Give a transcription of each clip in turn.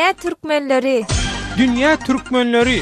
Dünya Türkmenleri. Dünya Türkmenleri.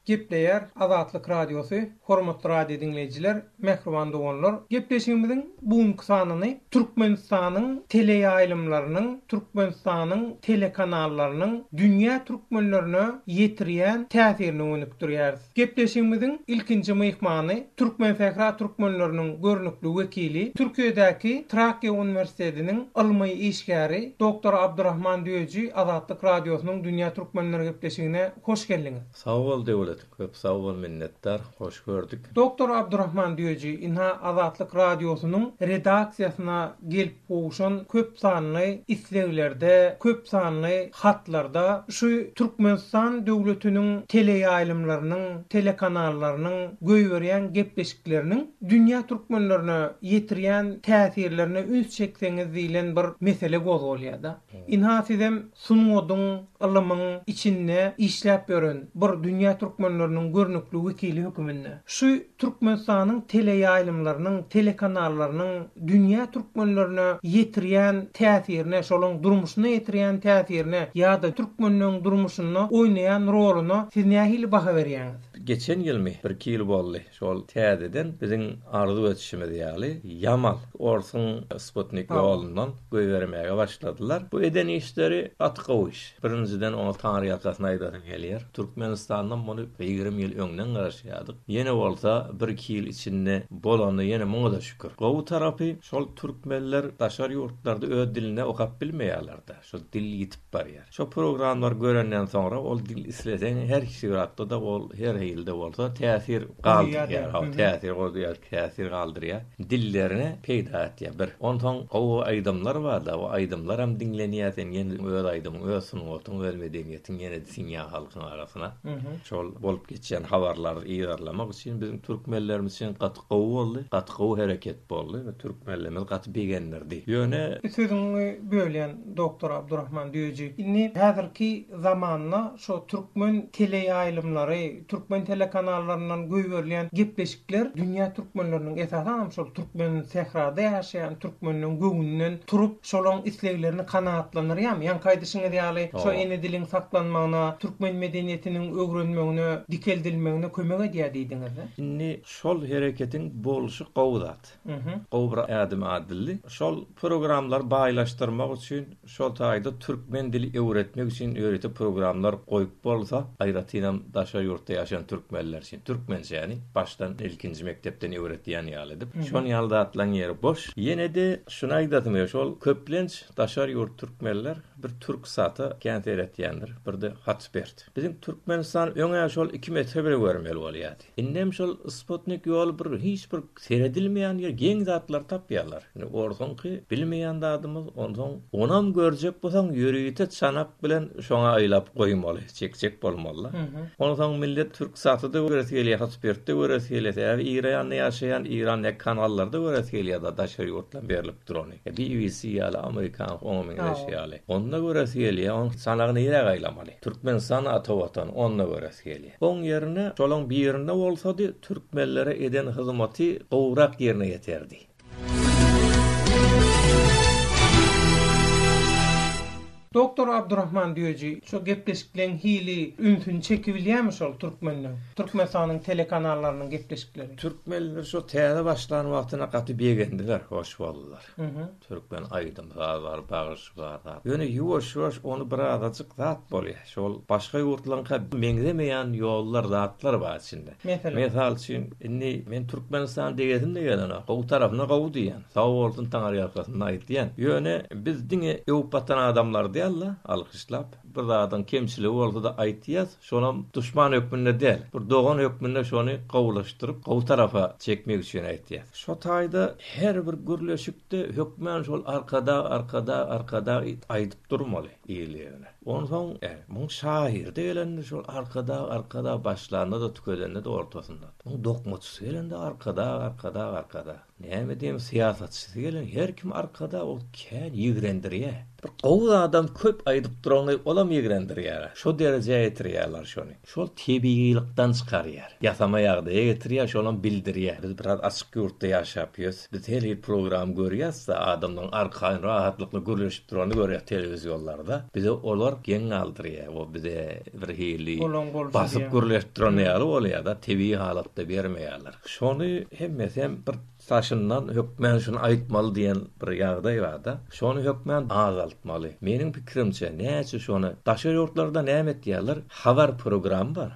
Gepleyer Azatlyk Radiosu, hormatly radio dinleyijiler, mehriban doganlar. Gepleşigimiziň bugunky sanyny Türkmenistanyň teleýaýlymlarynyň, Türkmenistanyň telekanallarynyň dünýä türkmenlerine ýetirýän täsirini öňüpdirýäris. Gepleşigimiziň ilkinji myhmany Türkmen Fähra türkmenleriniň görnükli wekili, Türkiýedäki Trakya Uniwersitetiniň ilmi işgäri Dr. Abdurrahman Düýeci Azatlyk Radiosynyň dünýä türkmenleri gepleşigine hoş geldiňiz. Sağ ol döwlet. Köp sağ ol, minnettar. Hoş gördük. Dr. Abdurrahman Düýeci inha Azatlyk Radiosynyň redaksiýasyna gelip goşan köp sanly isleglerde, köp sanly hatlarda şu Türkmenistan döwletiniň teleýaýlymlarynyň, telekanallarynyň göýberýän gepleşikleriniň dünýä türkmenlerine ýetirýän täsirlerini üns çekseňiz diýilen bir mesele gozulýar. Inha sizem sunudyň ilmyň içinde işläp ýören bir dünýä türkmenleriniň görnükli wekili höküminde şu Türkmenistanyň teleýaýlymlarynyň, telekanallarynyň dünýä türkmenlerine ýetirýän täsirine, şolaryň durmuşyna ýetirýän täsirine ýa-da türkmenleriň durmuşyna oýnaýan roluny siz nähili baha berýäňiz? Geçen ýyl 1-2 ýyl boldy. Şol täzeden biziň arzu etişimiz ýaly Yamal Orsun Sputnik ýolundan göýbermäge başladylar. Bu eden işleri atqaw iş. Birinciden onu taňry ýakasyna aýdadym gelýär. Türkmenistanyň muny 20 ýyl öňden garaşýardyk. Ýene bolsa 1-2 ýyl içinde bolany ýene muňa da şükür. Gowy tarapy şol türkmenler daşary ýurtlarda öz diline okap bilmeýärler-de. Şol dil ýitip barýar. Şo programlar görenden soňra ol dil isleseň her kişi ýuratda da ol her ýylda bolsa täsir galdyrýar. Täsir goýýar, täsir galdyrýar. Dillerine peýda etýär. Bir ondan gowy aýdymlar bar da, o aýdymlar hem dinlenýär, ýene öz aýdymyň, öz sunuwatyň, öz medeniýetiň ýene sinýa halkyň arasına. Şol bolup geçen habarlary ýerlemek üçin bizim türkmenlerimiz üçin gaty gowy boldy, gaty gowy hereket boldy we türkmenlerimiz gaty begenlerdi. Ýöne Sözüňi bölýän Dr. Abdurrahman Düýeci, inni häzirki zamanda şo türkmen teleýaýlymlary, türkmen telekanallaryndan göýberilýän gepleşikler dünýä türkmenleriniň esasan şol türkmen sehrada ýaşaýan türkmenleriň göňünden turup şolaryň isleglerini kanaatlanyrýarmy? Ýani kaýdyşyňyz ýaly şo ene diliň saklanmagyna, türkmen medeniýetiniň öwrenmegine, dikeldilmegine kömek edýär diýdiňiz. Inni şol hereketiň boluşy gowdat. Gowy bir adam adilli. Şol programlar baýlaşdyrmak üçin şol taýda türkmen dili öwretmek üçin öýreti programlar goýup bolsa, aýratynam daşa ýurtda ýaşayan türkmenler üçin türkmençe ýani başdan ilkinji mektepden öwretýän ýaly edip. Şol ýalda atlan ýeri boş. Ýene de şunu aýdatym, şol köplenç daşar ýurt türkmenler bir türk saty kent öwretýändir. Bir de Hatsbert. Bizim Türkmenistan öňe şol 2 metre bir görmeli bolýardy. Innem şol Sputnik ýol bir hiç bir seredilmeýän ýer geň zatlar tapýarlar. Orsoňky bilmeýän adamyz onam görjek bolsaň ýürüýte çanak bilen şoňa aýlap goýmaly, çekçek bolmaly. Ondan millet türk satyda öwretýär, Hatsbertde öwretýär, İran'da ýaşaýan İran kanallarda öwretýär da daşary ýurtlar berilip durany. BBC ýaly Amerikan Homingleş ýaly. Onda öwretýär, on sanagyny ýere gaýlamaly. Türkmenistan atawatan onda öwretýär. On ýerine şolaň bir ýerinde bolsady türkmenlere eden hyzmaty gowrak ýerine ýeterdi. Dr. Abdurrahman Düýeci, şu gepleşiklerin hili ünsün çekibilýärmi şol türkmenler? Türkmenistanyň telekanallarının gepleşikleri. Türkmenler şu täze başlan wagtyna gaty begendiler, hoş boldular. Türkmen aýdymlar bar, bagyşlar bar. Ýöne ýuwaş-ýuwaş onu bir adajyk zat bolýar. Şol başga ýurtlarynka meňzemeýän ýollar, zatlar bar içinde. Mesal üçin, inni men Türkmenistan degedim de gelen, gowy tarapyna gowy diýen. Sağ bolsun taňar ýarkasyna aýtýan. Ýöne bizdiňe Ewropatan adamlar diýerler, alkyşlap. Bir adam kemçiligi bolsa da aýtýar, şonam düşman hökmünde däl. Bir dogan hökmünde şonu gowlaşdyryp, gowy tarafa çekmek üçin aýtýar. Şo taýda her bir gürleşikde hökmen şol arkada aýdyp durmaly ýerlerine. Ondan bu şair diýelendir şol arkada başlarynda da tükedeninde de ortasynda. Bu dokmaçy gelende arkada. Näme diýim siýasatçy gelen her kim arkada ol kän ýigrendirýär. Bir gowy adam köp aýdyp durany, ola tamam ýigrendirýär. Şo derejeye ýetirýärler şonu. Şol tebiilikden çykarýar. Ýasama ýagdaýa getirýär, şolan bildirýär. Biz biraz açyk ýurtda ýaşapýys. Biz her ýyl program görýäs, adamlaryň arkaýyn rahatlykly gürleşip durany görýär telewiziýonlarda. Bize olar geň aldyrýar. O bize bir hili basyp gürleşip durany bolýar da tebii halatda bermeýärler. Şonu hemmesem bir taşından hökmen şunu aýtmaly diýen bir ýagdaý bar da. Şonu hökmen azaltmaly. Meniň pikirimçe näçe şonu daşary ýurtlarda näme etýärler? Habar programy bar,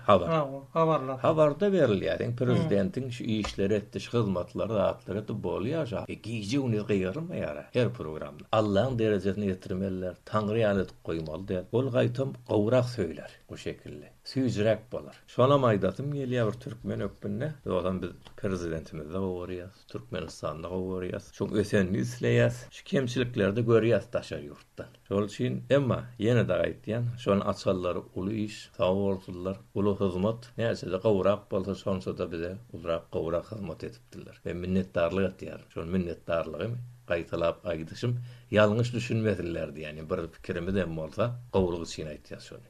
habarlar. Habarda berilýär. Prezidentiň şu işleri etdi, şu hyzmatlary atlary da bolýar. Giýje uny gyýarmaýar her programda. Allahyň derejesine ýetirmeler, Taňry ýalyp goýmaly diýip, ol gaýtam gowrak söýler bu şekilde. Süýjürek bolar. Şola maýdatym gelýär bir türkmen ökbünne. Odan biz prezidentimizle gowurýas, Türkmenistanda gowurýas. Şo ösenni isleýäs, şu kemçiliklerde görýäs daşary ýurtdan. Şol üçin emma ýene de aýtýan, şol açallary uly iş, sawurdylar, uly hyzmat, näçe de gowrak bolsa şonça da bize ulrak gowrak hyzmat etipdiler. Ben minnetdarlyk etýär. Şol minnetdarlygymy gaýtalap aýdyşym ýalňyş düşünmedilerdi, ýani bir pikirimi de bolsa gowruk üçin aýtýar şonu.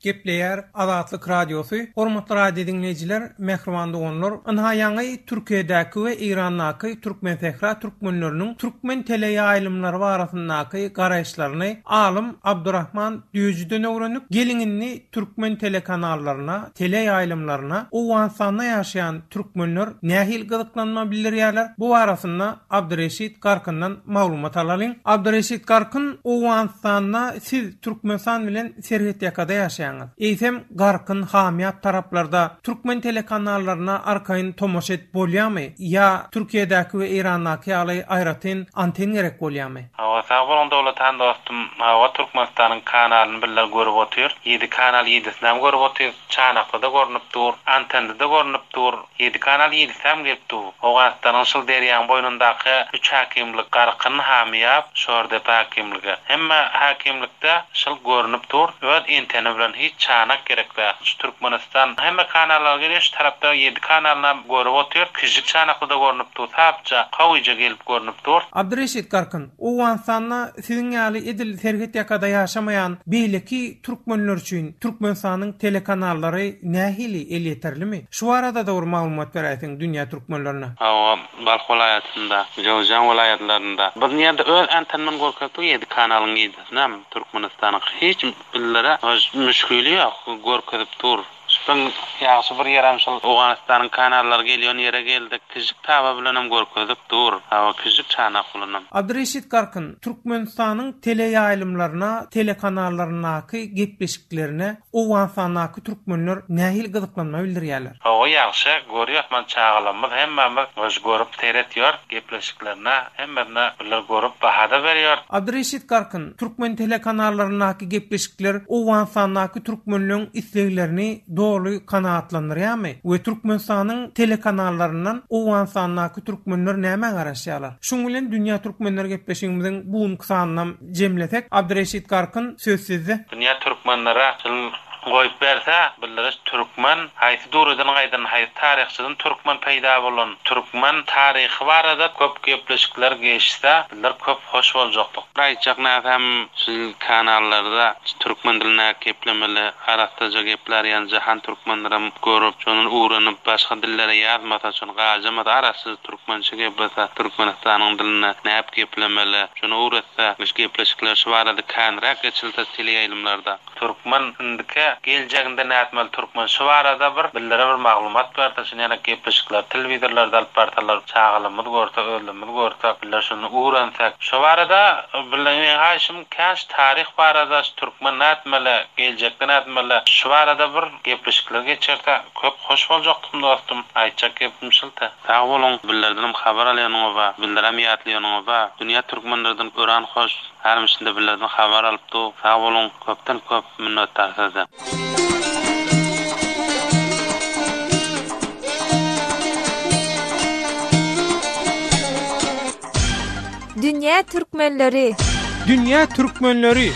Gepleyer Azatlyk Radiosu. Hormatly radio dinleyijiler, mehriban dogonlar. Anhaýaňy Türkiýedäki we Irandaky türkmen tehra türkmenleriniň türkmen tele ýaýlymlary barasyndaky garaýşlaryny alim Abdurrahman Düýjüden öwrenip, geliňini türkmen tele kanallaryna, tele ýaýlymlaryna, o sanda ýaşaýan türkmenler nähil gyzyklanma bildirýärler. Bu barasynda Abdurreşit Garkyndan maglumat alalyň. Abdurreşit Garkyn o sanda siz Türkmenistan bilen serhet ýakada ýaşaýan. Eýsem Garkyn hamiyat taraplarda türkmen telekanallarına arkaýyn tomoş et bolýarmy? Ya Türkiýedäki we Irandaky ýaly aýratyn anten gerek bolýarmy? Sağ bolun dowlatan dostum, Türkmenistanyň kanalyny birler görüp otyr. 7 kanal 7-sinem görüp otyr. Çanakda da görünüp dur, antende de görünüp dur. 7 kanal 7-sinem gelip dur. Owgastanyň şol derýän boýundaky 3 hakimlik Garkyn hamiyat, şorde hakimligi. Hemme hakimlikde şol görünüp dur. Öd antene bilen hiç çanak gerekler. Türkmenistan hemme kanallar geliş tarapda 7 kanalna görüp otyr. Küçük çanakda da görünüp dur. Tapça, gawyja gelip görünüp dur. Abdurreşit Garkyn, o sanna sizin ýaly edil serhet ýakada ýaşamaýan beýleki türkmenler üçin Türkmenistanyň telekanallary nähili el yeterlimi? Şu arada da bir maglumat berýäsiň dünýä türkmenlerine. Balx welaýatynda, Jowzjan welaýatlarynda bir ýerde öz antenmen görkezdi 7 kanalyň ýedisinem Türkmenistanyň hiç billere müşkili ýok, görkezip dur. Ben ýaşy bir ýeram şol Owganistanyň kanallary gelýän ýere geldik. Küçük taba bilenem görkezip dur. Küçük çanak bilenem. Abdurreşit Garkyn, Türkmenistanyň tele ýaýlymlaryna, telekanallarynaky gepleşiklerine Owganistanyň türkmenler nähil gyzyklanma bildirýärler. O ýaşy görýär, men çağalanmaz hemmemiz göz görüp seyretýär gepleşiklerine, hemmemiz biler görüp bahada berýär. Abdurreşit Garkyn, Türkmen telekanallarynaky gepleşikler Owganistanyň türkmenleriň isleglerini dolu kanaatlandırýarmy? We Türkmenistanyň telekanallaryndan Owganistanyň türkmenler näme garaşýarlar? Şoň bilen dünýä türkmenler gepleşigimiziň buňky sanyny jemlesek, Abdurreşit Garkyn söz sizde. Dünýä türkmenlere goýup berse, biliriz türkmen haýsy durdan gaýdan haýsy taryhçydan türkmen peýda bolan, türkmen taryhy barada köp gepleşikler geçse, bilir köp hoş boljakdyk. Raýçak näsem şu kanallarda türkmen diline geplemeli, arasdaja gepler ýa jahan türkmenlerim görüp, şonu öwrenip başga dillere ýazmasa, şonu gaýjamada arasy türkmençe geplese, Türkmenistanyň diline näp geplemeli, şonu öwretse, şu gepleşikler şu barada kanrak geçilse teleýaýlymlarda. Türkmen indike geljeginde nätmel türkmen şu barada billere bir maglumat berdi. Şonu ýa-da gepleşikler telewizorlarda alyp bartalar, çağalymyz görse, ölümimiz görse, biller şonu öwrensek. Şu barada bilen haýşym käş taryh barada türkmen nätmeli, geljekde nätmeli. Şu barada bir gepleşikler geçerse köp hoş boljakdym dostum. Aýtjak gepim şulta. Sag bolun, billerden habar alýanyňyz we bildirem ýatlýanyňyz we dünýä türkmenlerden ören hoş her işinde billerden habar alypdy. Sag bolun, köpden köp minnetdar sizden. Dünya Türkmenleri. Dünya Türkmenleri.